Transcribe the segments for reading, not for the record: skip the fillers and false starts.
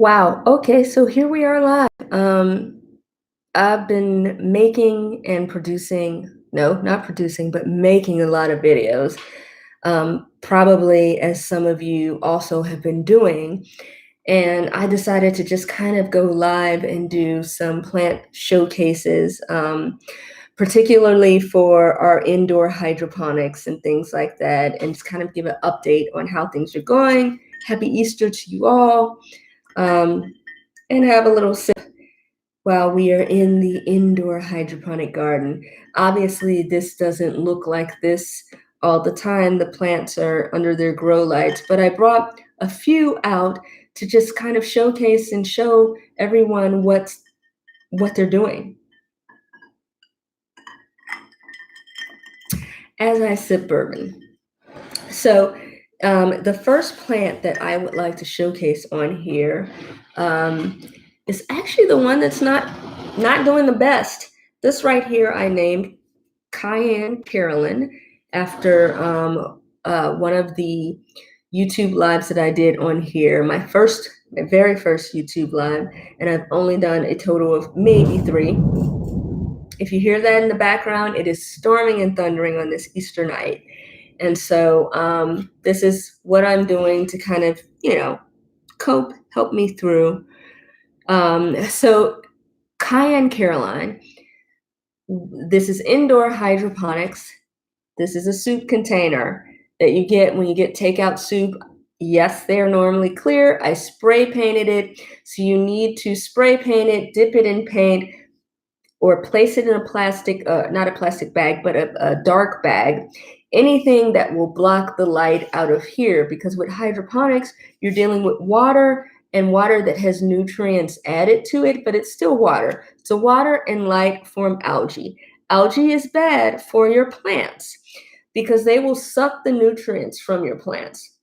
Wow. Okay, so here we are live. I've been making and producing, no, not producing, but making a lot of videos. Probably as some of you also have been doing. And I decided to just kind of go live and do some plant showcases, particularly for our indoor hydroponics and things like that, and just kind of give an update on how things are going. Happy Easter to you all. Um, and have a little sip while we are in the indoor hydroponic garden. Obviously, this doesn't look like this all the time. The plants are under their grow lights, but I brought a few out to just kind of showcase and show everyone what they're doing. As I sip bourbon. So the first plant that I would like to showcase on here is actually the one that's not doing the best. This right here I named Cayenne Carol after one of the YouTube lives that I did on here, my very first YouTube live, and I've only done a total of maybe 3. If you hear that in the background, it is storming and thundering on this Easter night. And so this is what I'm doing to kind of, cope, help me through. So Cayenne Caroline, this is indoor hydroponics. This is a soup container that you get when you get takeout soup. Yes, they are normally clear. I spray painted it. So you need to spray paint it, dip it in paint, or place it in a plastic, not a plastic bag, but a dark bag. Anything that will block the light out of here, because with hydroponics, you're dealing with water and water that has nutrients added to it, but it's still water. So water and light form algae. Algae is bad for your plants because they will suck the nutrients from your plants.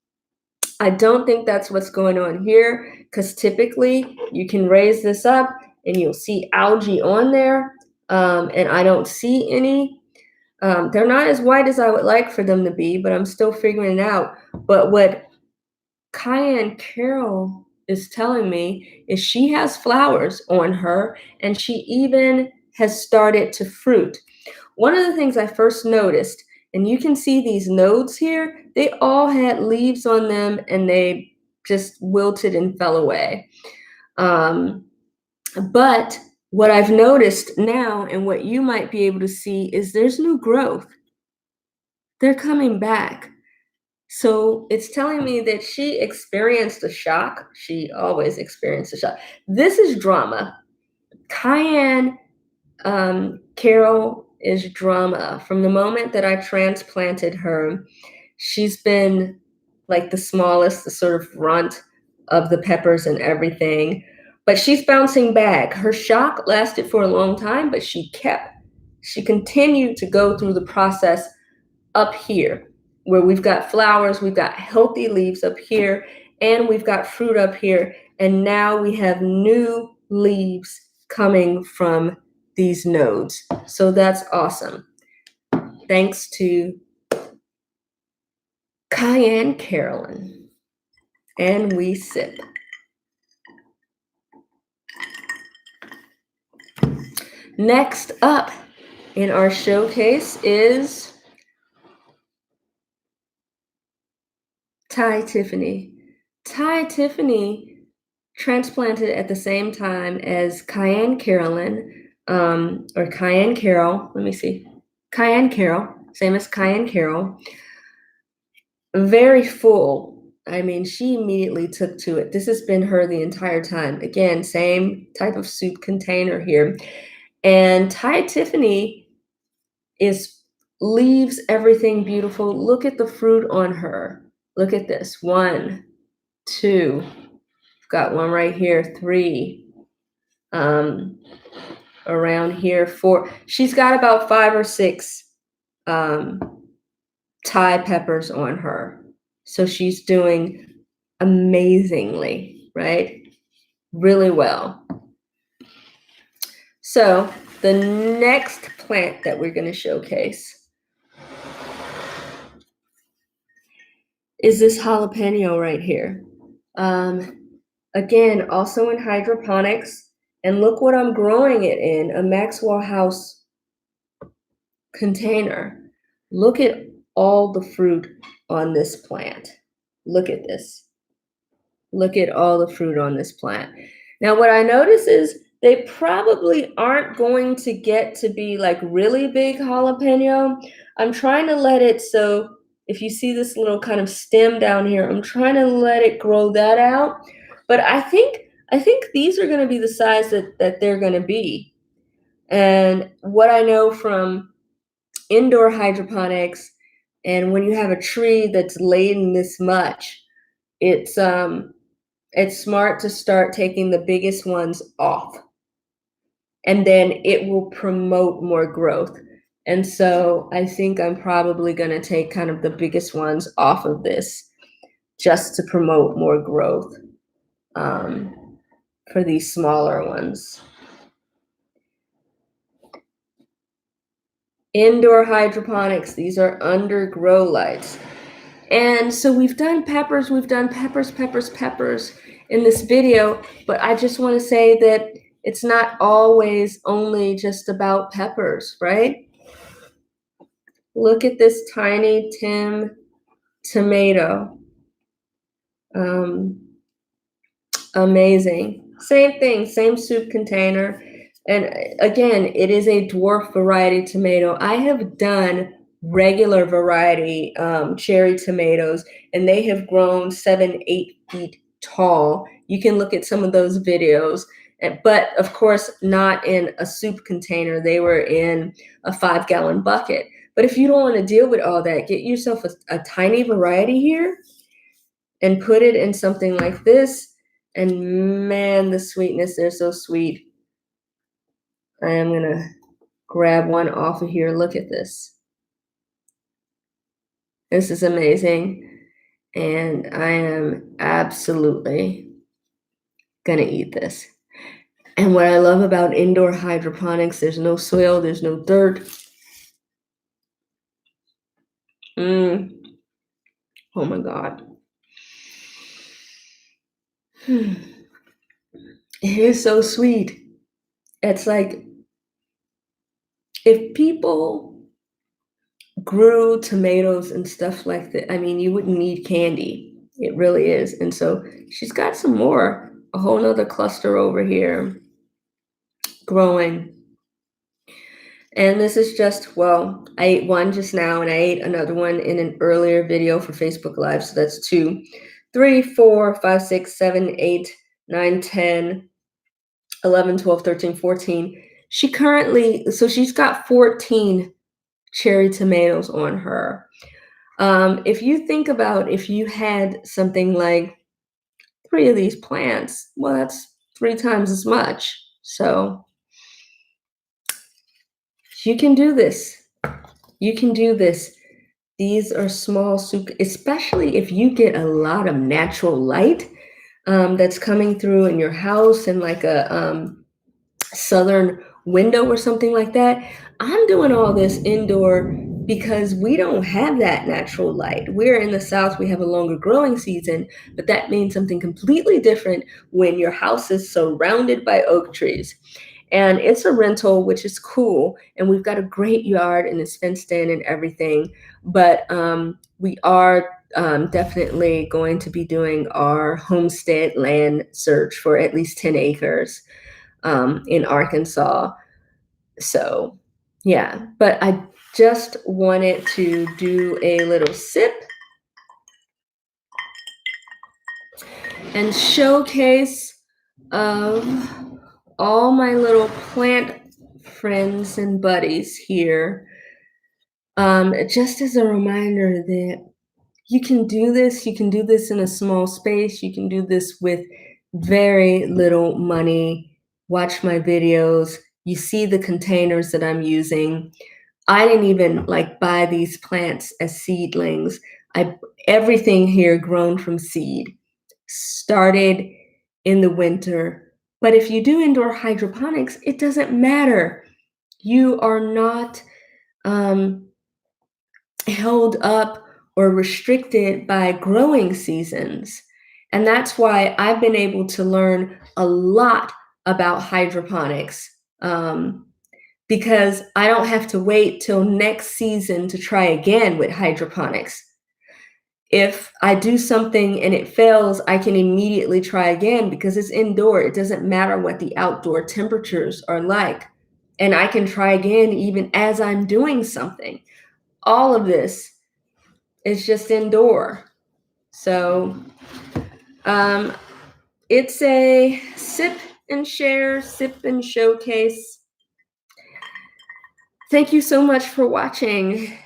I don't think that's what's going on here, because typically you can raise this up and you'll see algae on there, and I don't see any. They're not as white as I would like for them to be, but I'm still figuring it out. But what Cayenne Carol is telling me is she has flowers on her, and she even has started to fruit. One of the things I first noticed, and you can see these nodes here, they all had leaves on them and they just wilted and fell away. But what I've noticed now, and what you might be able to see, is there's new growth. They're coming back. So it's telling me that she experienced a shock. She always experienced a shock. This is drama. Cayenne Carol is drama. From the moment that I transplanted her, she's been like the smallest, the sort of runt of the peppers and everything. But she's bouncing back. Her shock lasted for a long time, but she continued to go through the process up here, where we've got flowers, we've got healthy leaves up here, and we've got fruit up here. And now we have new leaves coming from these nodes. So that's awesome. Thanks to Cayenne Carol. And we sip. Next up in our showcase is Thai Tiffany. Thai Tiffany transplanted at the same time as Cayenne Carolyn, or Cayenne Carol. Let me see. Cayenne Carol, same as Cayenne Carol. Very full. I mean, she immediately took to it. This has been her the entire time. Again, same type of soup container here. And Thai Tiffany leaves everything beautiful. Look at the fruit on her. Look at this. 1, 2. Got one right here. 3. Around here. 4. She's got about 5 or 6 Thai peppers on her. So she's doing amazingly, right? Really well. So the next plant that we're going to showcase is this jalapeno right here. Again, also in hydroponics. And look what I'm growing it in, a Maxwell House container. Look at all the fruit on this plant. Look at this. Look at all the fruit on this plant. Now, what I notice is they probably aren't going to get to be like really big jalapeno. I'm trying to let it, so if you see this little kind of stem down here, I'm trying to let it grow that out. But I think these are going to be the size that they're going to be. And what I know from indoor hydroponics, and when you have a tree that's laden this much, it's smart to start taking the biggest ones off, and then it will promote more growth. And so I think I'm probably going to take kind of the biggest ones off of this just to promote more growth for these smaller ones. Indoor hydroponics, these are under grow lights. And so we've done peppers in this video, but I just want to say that it's not always only just about peppers, right? Look at this tiny Tim tomato. Amazing. Same thing, same soup container. And again, it is a dwarf variety tomato. I have done regular variety cherry tomatoes, and they have grown 7-8 feet tall. You can look at some of those videos, but of course not in a soup container. They were in a 5-gallon bucket. But if you don't want to deal with all that, get yourself a tiny variety here and put it in something like this. And man, the sweetness, they're so sweet. I am gonna grab one off of here. Look at this. This is amazing. And I am absolutely gonna eat this. And what I love about indoor hydroponics, there's no soil, there's no dirt. Oh my God. It is so sweet. It's like if people grew tomatoes and stuff like that, I mean, you wouldn't need candy. It really is. And so she's got some more, a whole nother cluster over here growing. And this is just, well, I ate one just now, and I ate another one in an earlier video for Facebook Live. So that's 2, 3, 4, 5, 6, 7, 8, 9, 10, 11, 12, 13, 14. She's got 14 cherry tomatoes on her. If you think about if you had something like 3 of these plants, well, that's 3 times as much. So you can do this. You can do this. These are small soup, especially if you get a lot of natural light that's coming through in your house and like a southern window or something like that. I'm doing all this indoor because we don't have that natural light. We're in the South, we have a longer growing season, but that means something completely different when your house is surrounded by oak trees. And it's a rental, which is cool. And we've got a great yard and it's fenced in and everything. But we are definitely going to be doing our homestead land search for at least 10 acres in Arkansas. So, yeah, but I just wanted to do a little sip and showcase of all my little plant friends and buddies here. Just as a reminder that you can do this in a small space. You can do this with very little money. Watch my videos. You see the containers that I'm using. I didn't even buy these plants as seedlings. Everything here grown from seed, started in the winter. But if you do indoor hydroponics, it doesn't matter. You are not held up or restricted by growing seasons. And that's why I've been able to learn a lot about hydroponics, because I don't have to wait till next season to try again with hydroponics. If I do something and it fails, I can immediately try again because it's indoor. It doesn't matter what the outdoor temperatures are like. And I can try again even as I'm doing something. All of this is just indoor. So um, it's a sip and share, sip and showcase. Thank you so much for watching.